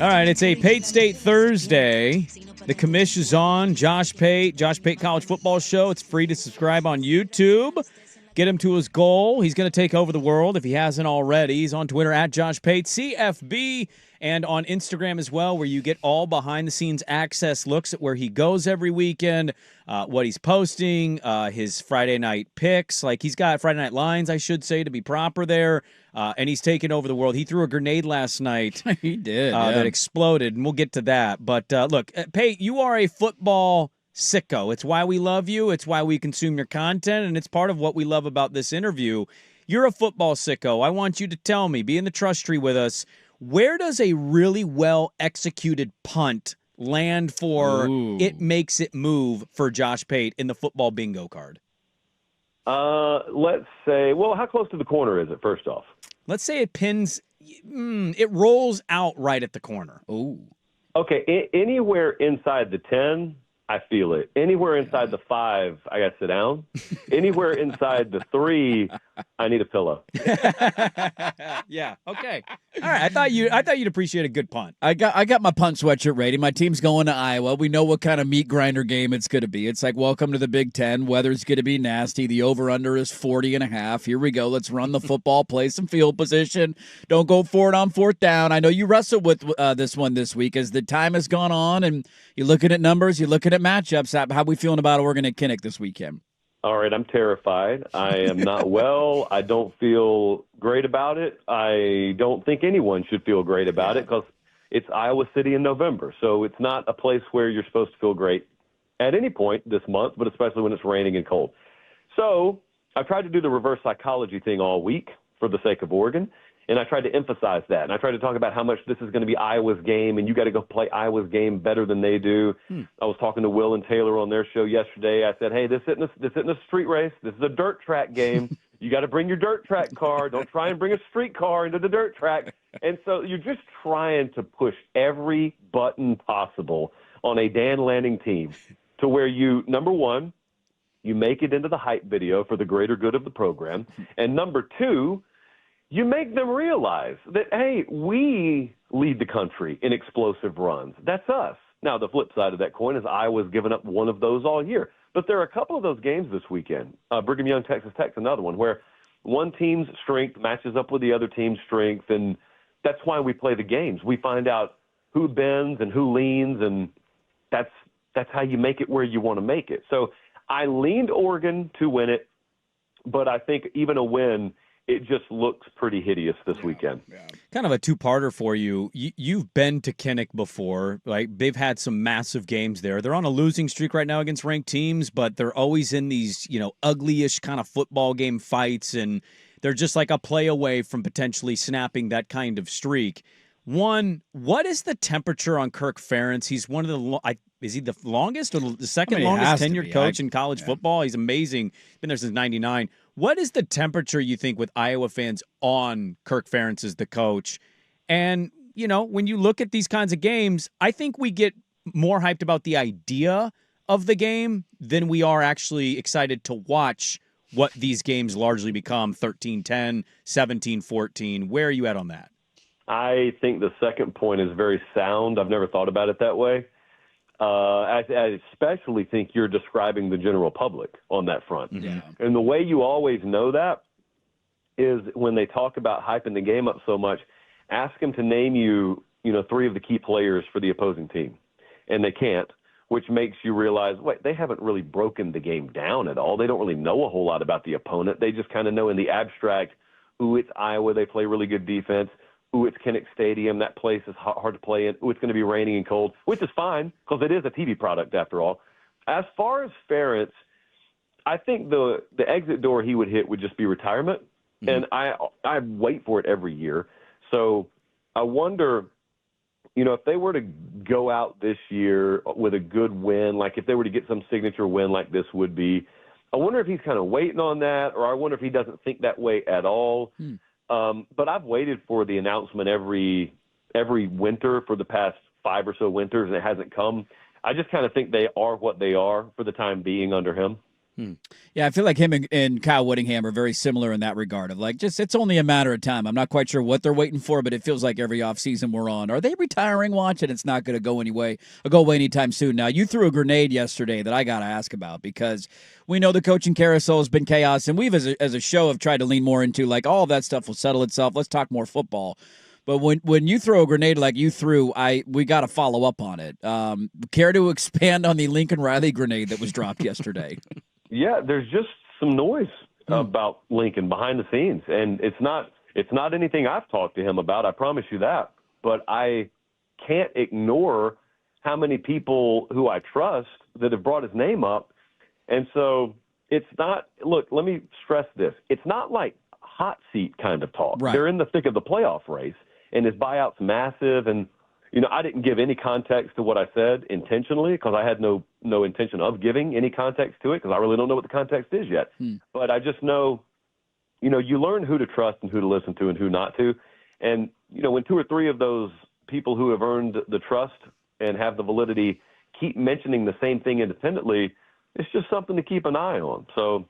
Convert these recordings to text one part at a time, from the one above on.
All right, it's a Pate State Thursday. The commish is on. Josh Pate College Football Show. It's free to subscribe on YouTube. Get him to his goal. He's going to take over the world if he hasn't already. He's on Twitter at Josh Pate, CFB, and on Instagram as well, where you get all behind-the-scenes access looks at where he goes every weekend, what he's posting, his Friday night picks. Like, he's got Friday night lines, I should say, to be proper there. And he's taken over the world. He threw a grenade last night. He did. That exploded, and we'll get to that. But look, Pate, you are a football sicko. It's why we love you. It's why we consume your content, and it's part of what we love about this interview. You're a football sicko. I want you to tell me, be in the trust tree with us, where does a really well-executed punt land for it makes it move for Josh Pate in the football bingo card? Let's say, how close to the corner is it, first off? Let's say it pins, it rolls out right at the corner. Oh. Okay, anywhere inside the 10, I feel it. Anywhere inside the 5, I got to sit down. Anywhere inside the 3, I need a pillow. Yeah. Okay. All right. I thought you'd appreciate a good punt. I got my punt sweatshirt ready. My team's going to Iowa. We know what kind of meat grinder game it's going to be. It's like, welcome to the Big Ten. Weather's going to be nasty. The over-under is 40.5. Here we go. Let's run the football, play some field position. Don't go for it on fourth down. I know you wrestled with this one this week as the time has gone on, and you're looking at numbers, you're looking at matchups. How we feeling about Oregon at Kinnick this weekend? All right, I'm terrified. I am not well. I don't feel great about it. I don't think anyone should feel great about it because it's Iowa City in November. So it's not a place where you're supposed to feel great at any point this month, but especially when it's raining and cold. So I tried to do the reverse psychology thing all week for the sake of Oregon, and I tried to emphasize that. And I tried to talk about how much this is going to be Iowa's game, and you got to go play Iowa's game better than they do. I was talking to Will and Taylor on their show yesterday. I said, hey, this isn't a street race. This is a dirt track game. You got to bring your dirt track car. Don't try and bring a street car into the dirt track. And so you're just trying to push every button possible on a Dan Lanning team to where you, number one, you make it into the hype video for the greater good of the program. And number two, you make them realize that, hey, we lead the country in explosive runs. That's us. Now, the flip side of that coin is Iowa's given up one of those all year. But there are a couple of those games this weekend. Brigham Young, Texas Tech's another one where one team's strength matches up with the other team's strength, and that's why we play the games. We find out who bends and who leans, and that's how you make it where you want to make it. So I leaned Oregon to win it, but I think even a win – it just looks pretty hideous this weekend. Yeah. Kind of a two-parter for you. You've been to Kinnick before. Like, they've had some massive games there. They're on a losing streak right now against ranked teams, but they're always in these, ugly-ish kind of football game fights, and they're just like a play away from potentially snapping that kind of streak. One, what is the temperature on Kirk Ferentz? He's one of the is he the longest or the second longest tenured coach in college football? He's amazing. Been there since '99. What is the temperature, you think, with Iowa fans on Kirk Ferentz as the coach? And, when you look at these kinds of games, I think we get more hyped about the idea of the game than we are actually excited to watch what these games largely become, 13-10, 17-14. Where are you at on that? I think the second point is very sound. I've never thought about it that way. I especially think you're describing the general public on that front. Yeah. And the way you always know that is when they talk about hyping the game up so much, ask them to name you, 3 of the key players for the opposing team. And they can't, which makes you realize, wait, they haven't really broken the game down at all. They don't really know a whole lot about the opponent. They just kind of know in the abstract, ooh, it's Iowa. They play really good defense. Ooh, it's Kinnick Stadium. That place is hard to play in. Ooh, it's going to be raining and cold, which is fine because it is a TV product after all. As far as Ferentz, I think the exit door he would hit would just be retirement, and I wait for it every year. So I wonder, if they were to go out this year with a good win, like if they were to get some signature win like this would be, I wonder if he's kind of waiting on that, or I wonder if he doesn't think that way at all. But I've waited for the announcement every winter for the past 5 or so winters, and it hasn't come. I just kind of think they are what they are for the time being under him. Yeah, I feel like him and Kyle Whittingham are very similar in that regard of like, just it's only a matter of time. I'm not quite sure what they're waiting for, but it feels like every offseason we're on. Are they retiring watch? And it's not going to go away anytime soon. Now, you threw a grenade yesterday that I got to ask about because we know the coaching carousel has been chaos, and we've as a show have tried to lean more into like all of that stuff will settle itself. Let's talk more football. But when you throw a grenade like you threw, we got to follow up on it. Care to expand on the Lincoln Riley grenade that was dropped yesterday? Yeah, there's just some noise about Lincoln behind the scenes, and it's not anything I've talked to him about. I promise you that. But I can't ignore how many people who I trust that have brought his name up, and so it's not. Look, let me stress this: it's not like hot seat kind of talk. Right. They're in the thick of the playoff race, and his buyout's massive, and I didn't give any context to what I said intentionally because I had no intention of giving any context to it because I really don't know what the context is yet. But I just know, you learn who to trust and who to listen to and who not to. And, when 2 or 3 of those people who have earned the trust and have the validity keep mentioning the same thing independently, it's just something to keep an eye on. So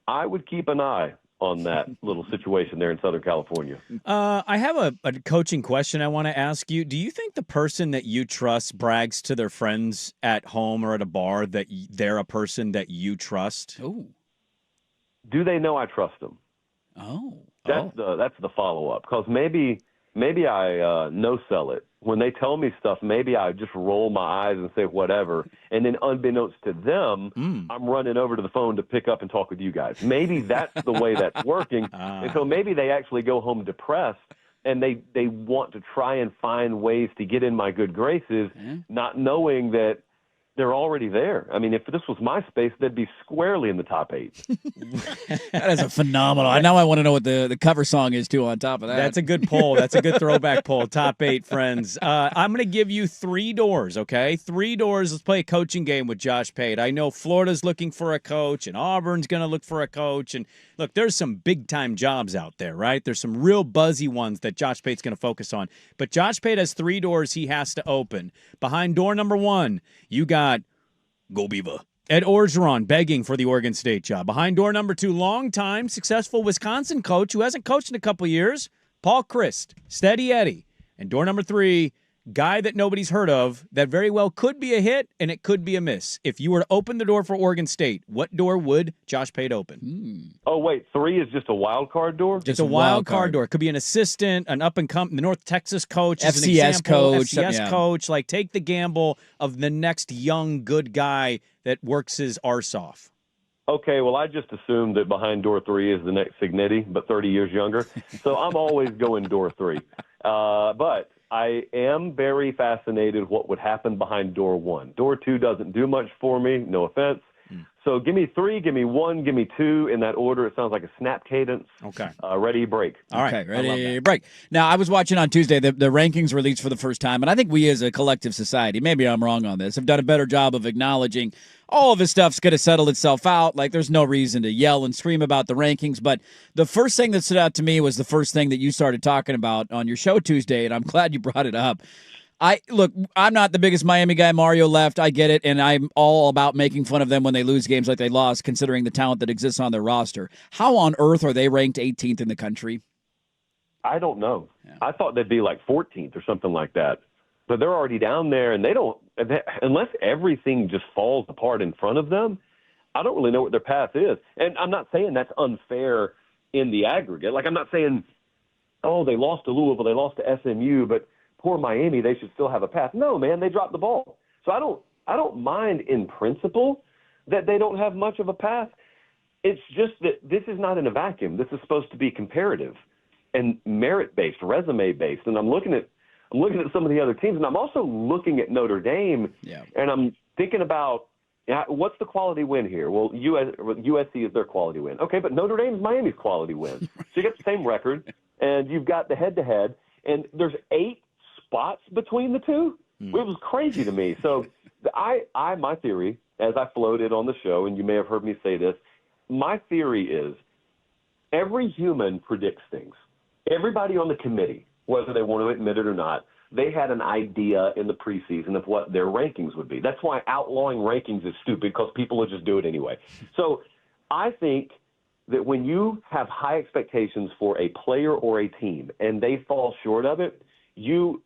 I would keep an eye on that little situation there in Southern California. I have a coaching question I want to ask you. Do you think the person that you trust brags to their friends at home or at a bar that they're a person that you trust? Oh. Do they know I trust them? Oh. That's the follow-up, because maybe I no-sell it. When they tell me stuff, maybe I just roll my eyes and say whatever, and then unbeknownst to them, I'm running over to the phone to pick up and talk with you guys. Maybe that's the way that's working, and so maybe they actually go home depressed, and they want to try and find ways to get in my good graces, not knowing that they're already there. I mean, if this was MySpace, they'd be squarely in the top 8. That is a phenomenal. Now I want to know what the cover song is, too, on top of that. That's a good poll. That's a good throwback poll. Top 8, friends. I'm going to give you 3 doors, okay? 3 doors. Let's play a coaching game with Josh Pate. I know Florida's looking for a coach, and Auburn's going to look for a coach. And, look, there's some big-time jobs out there, right? There's some real buzzy ones that Josh Pate's going to focus on. But Josh Pate has 3 doors he has to open. Behind door number 1, you got Go Beaver Ed Orgeron begging for the Oregon State job. Behind door number 2, longtime successful Wisconsin coach who hasn't coached in a couple years, Paul Chryst, Steady Eddie. And door number 3, guy that nobody's heard of that very well could be a hit and it could be a miss. If you were to open the door for Oregon State, what door would Josh Pate open? Oh, wait, 3 is just a wild card door? Just a wild card door. It could be an assistant, an up-and-coming, the North Texas coach, as an FCS example, coach. FCS coach. Like, take the gamble of the next young, good guy that works his arse off. Okay, well, I just assumed that behind door 3 is the next Signetti, but 30 years younger. So I'm always going door 3. But I am very fascinated what would happen behind door 1. Door 2 doesn't do much for me, no offense. So give me 3, give me 1, give me 2 in that order. It sounds like a snap cadence. Okay. Ready, break. All right. Okay, ready, break. Now, I was watching on Tuesday the rankings released for the first time, and I think we as a collective society, maybe I'm wrong on this, have done a better job of acknowledging all of his stuff's going to settle itself out. Like, there's no reason to yell and scream about the rankings. But the first thing that stood out to me was the first thing that you started talking about on your show Tuesday, and I'm glad you brought it up. I'm not the biggest Miami guy. Mario left. I get it, and I'm all about making fun of them when they lose games like they lost, considering the talent that exists on their roster. How on earth are they ranked 18th in the country? I don't know. Yeah. I thought they'd be like 14th or something like that. But they're already down there, and unless everything just falls apart in front of them, I don't really know what their path is. And I'm not saying that's unfair in the aggregate. Like, I'm not saying, oh, they lost to Louisville, they lost to SMU, but poor Miami, they should still have a path. No, man, they dropped the ball. So I don't mind in principle that they don't have much of a path. It's just that this is not in a vacuum. This is supposed to be comparative and merit-based, resume-based. And I'm looking at some of the other teams, and I'm also looking at Notre Dame, and I'm thinking about what's the quality win here? Well, USC is their quality win. Okay, but Notre Dame's Miami's quality win. So you got the same record, and you've got the head-to-head, and there's 8 spots between the two. It was crazy to me. So my theory, as I floated on the show, and you may have heard me say this, my theory is every human predicts things. Everybody on the committee, whether they want to admit it or not, they had an idea in the preseason of what their rankings would be. That's why outlawing rankings is stupid, because people will just do it anyway. So I think that when you have high expectations for a player or a team and they fall short of it, you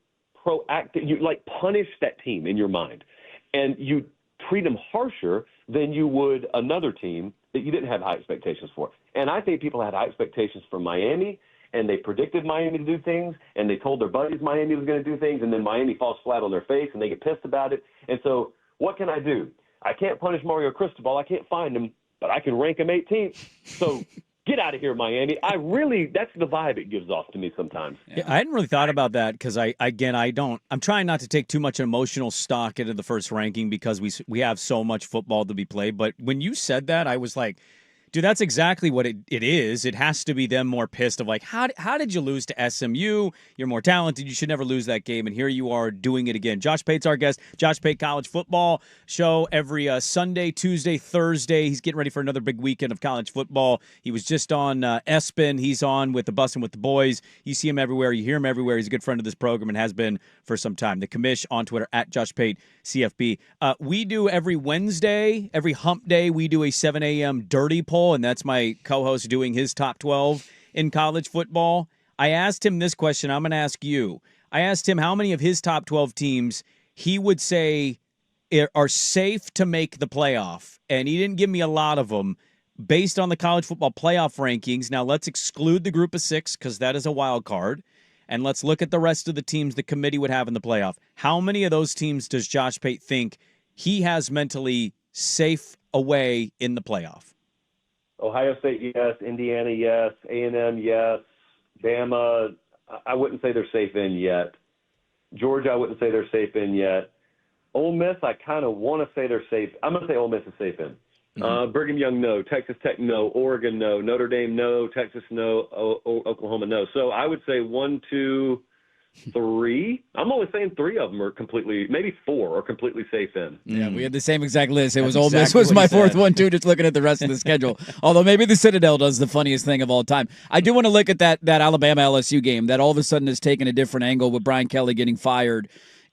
punish that team in your mind, and you treat them harsher than you would another team that you didn't have high expectations for. And I think people had high expectations for Miami, and they predicted Miami to do things, and they told their buddies Miami was going to do things, and then Miami falls flat on their face, and they get pissed about it. And so what can I do? I can't punish Mario Cristobal. I can't find him, but I can rank him 18th. So get out of here, Miami. That's the vibe it gives off to me sometimes. Yeah, I hadn't really thought about that, because I'm trying not to take too much emotional stock into the first ranking, because we have so much football to be played. But when you said that, I was like, dude, that's exactly what it is. It has to be them more pissed of like, how did you lose to SMU? You're more talented. You should never lose that game. And here you are doing it again. Josh Pate's our guest. Josh Pate College Football Show every Sunday, Tuesday, Thursday. He's getting ready for another big weekend of college football. He was just on ESPN. He's on with the Bussin' with the Boys. You see him everywhere. You hear him everywhere. He's a good friend of this program and has been for some time. The commish on Twitter at Josh Pate CFB. We do every Wednesday, every hump day, we do a 7 a.m. dirty poll. And that's my co-host doing his top 12 in college football. I asked him this question. I'm going to ask you. I asked him how many of his top 12 teams he would say are safe to make the playoff. And he didn't give me a lot of them based on the college football playoff rankings. Now, let's exclude the group of 6, because that is a wild card. And let's look at the rest of the teams the committee would have in the playoff. How many of those teams does Josh Pate think he has mentally safe away in the playoff? Ohio State, yes. Indiana, yes. A&M, yes. Bama, I wouldn't say they're safe in yet. Georgia, I wouldn't say they're safe in yet. Ole Miss, I kind of want to say they're safe. I'm going to say Ole Miss is safe in. Brigham Young, no. Texas Tech, no. Oregon, no. Notre Dame, no. Texas, no. Oklahoma, no. So I would say 1, 2, 3. I'm only saying 3 of them are completely, maybe 4 are completely safe in. Yeah, we had the same exact list. It was Ole Miss was my fourth one, too, just looking at the rest of the schedule. Although maybe the Citadel does the funniest thing of all time. I do want to look at that Alabama-LSU game that all of a sudden has taken a different angle with Brian Kelly getting fired.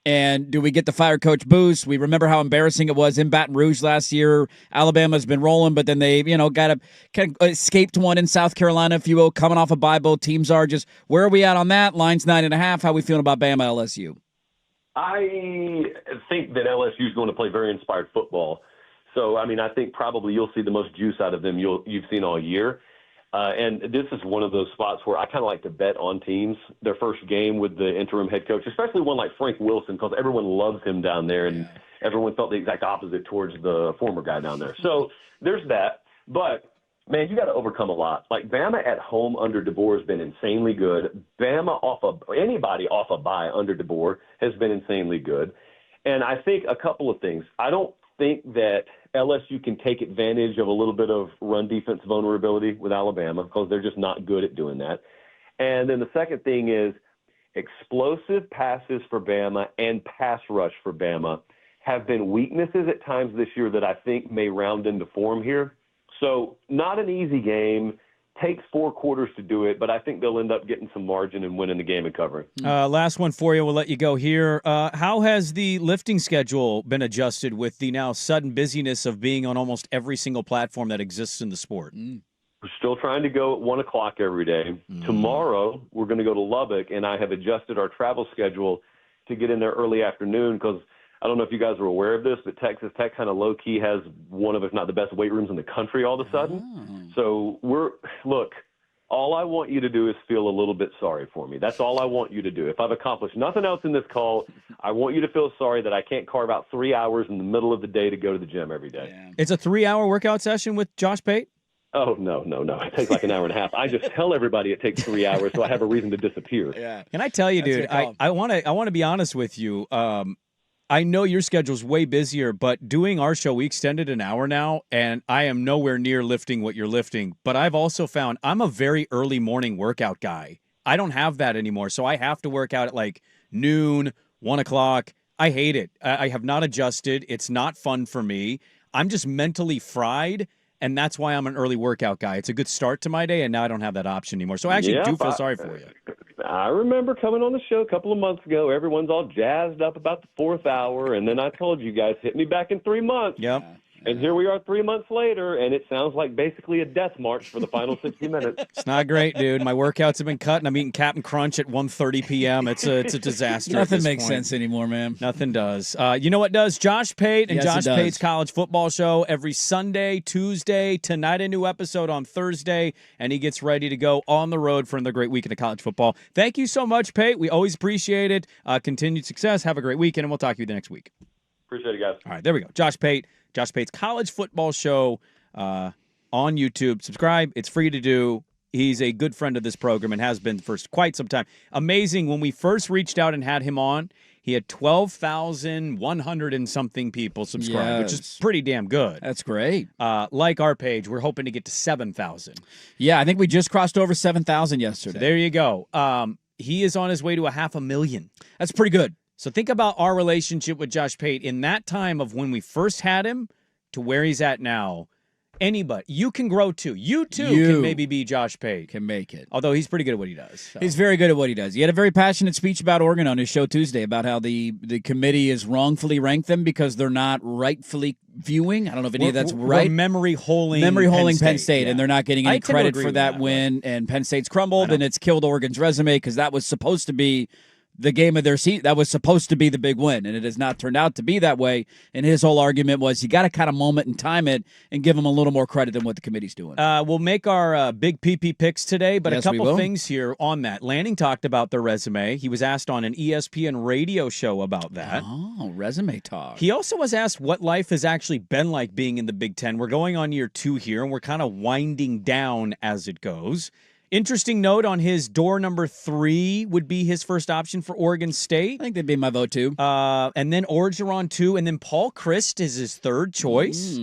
And do we get the fire coach boost? We remember how embarrassing it was in Baton Rouge last year. Alabama's been rolling, but then they, got a kind of escaped one in South Carolina, if you will, coming off a bye. Both teams are just, where are we at on that? Line's 9.5. How are we feeling about Bama LSU? I think that LSU is going to play very inspired football. So, I think probably you'll see the most juice out of them you've seen all year. And this is one of those spots where I kind of like to bet on teams, their first game with the interim head coach, especially one like Frank Wilson, because everyone loves him down there, and everyone felt the exact opposite towards the former guy down there. So there's that. But, man, you got to overcome a lot. Like, Bama at home under DeBoer has been insanely good. Bama anybody off a bye under DeBoer has been insanely good. And I think a couple of things. I don't think that LSU can take advantage of a little bit of run defense vulnerability with Alabama, because they're just not good at doing that. And then the second thing is explosive passes for Bama and pass rush for Bama have been weaknesses at times this year that I think may round into form here. So not an easy game. Takes 4 quarters to do it, but I think they'll end up getting some margin and winning the game and covering. Last one for you. We'll let you go here. How has the lifting schedule been adjusted with the now sudden busyness of being on almost every single platform that exists in the sport? We're still trying to go at 1 o'clock every day. Tomorrow, we're going to go to Lubbock, and I have adjusted our travel schedule to get in there early afternoon, because I don't know if you guys are aware of this, but Texas Tech kind of low-key has one of, if not the best weight rooms in the country all of a sudden. So look, all I want you to do is feel a little bit sorry for me. That's all I want you to do. If I've accomplished nothing else in this call, I want you to feel sorry that I can't carve out 3 hours in the middle of the day to go to the gym every day. Yeah. It's a 3-hour workout session with Josh Pate? Oh, no. It takes like an hour and a half. I just tell everybody it takes 3 hours, so I have a reason to disappear. Yeah. Can I tell you, dude, I want to be honest with you. I know your schedule's way busier, but doing our show, we extended an hour now, and I am nowhere near lifting what you're lifting. But I've also found I'm a very early morning workout guy. I don't have that anymore, so I have to work out at like noon, 1 o'clock. I hate it. I have not adjusted. It's not fun for me. I'm just mentally fried, and that's why I'm an early workout guy. It's a good start to my day, and now I don't have that option anymore. So I actually do feel sorry for you. I remember coming on the show a couple of months ago. Everyone's all jazzed up about the fourth hour, and then I told you guys, hit me back in 3 months. Yep. And here we are 3 months later, and it sounds like basically a death march for the final 60 minutes. It's not great, dude. My workouts have been cut, and I'm eating Captain Crunch at 1:30 p.m. It's a disaster. Nothing makes sense anymore, man. Nothing does. You know what does? Josh Pate and Yes, Josh Pate's College Football Show every Sunday, Tuesday, tonight a new episode on Thursday, and he gets ready to go on the road for another great weekend of college football. Thank you so much, Pate. We always appreciate it. Continued success. Have a great weekend, and we'll talk to you the next week. Appreciate it, guys. All right, there we go. Josh Pate's College Football Show on YouTube. Subscribe. It's free to do. He's a good friend of this program and has been for quite some time. Amazing. When we first reached out and had him on, he had 12,100 and something people subscribe, which is pretty damn good. That's great. Like our page, we're hoping to get to 7,000. Yeah, I think we just crossed over 7,000 yesterday. So there you go. He is on his way to 500,000. That's pretty good. So think about our relationship with Josh Pate in that time of when we first had him to where he's at now. Anybody, you can grow too. You can maybe be Josh Pate. Can make it. Although he's pretty good at what he does. So. He's very good at what he does. He had a very passionate speech about Oregon on his show Tuesday about how the committee has wrongfully ranked them because they're not rightfully viewing. I don't know if any of that's right. We're memory holing Penn State, yeah. and they're not getting any credit for that win. And Penn State's crumbled, and it's killed Oregon's resume because that was supposed to be the game of their season. That was supposed to be the big win, and it has not turned out to be that way. And his whole argument was you got to kind of moment and time it and give them a little more credit than what the committee's doing. We'll make our big PP picks today, but yes, a couple things here on that. Lanning talked about their resume. He was asked on an ESPN radio show about that. Oh, resume talk. He also was asked what life has actually been like being in the Big Ten. We're going on year 2 here, and we're kind of winding down as it goes. Interesting note on his door number 3 would be his first option for Oregon State. I think that'd be my vote too. And then Orgeron 2, and then Paul Christ is his third choice.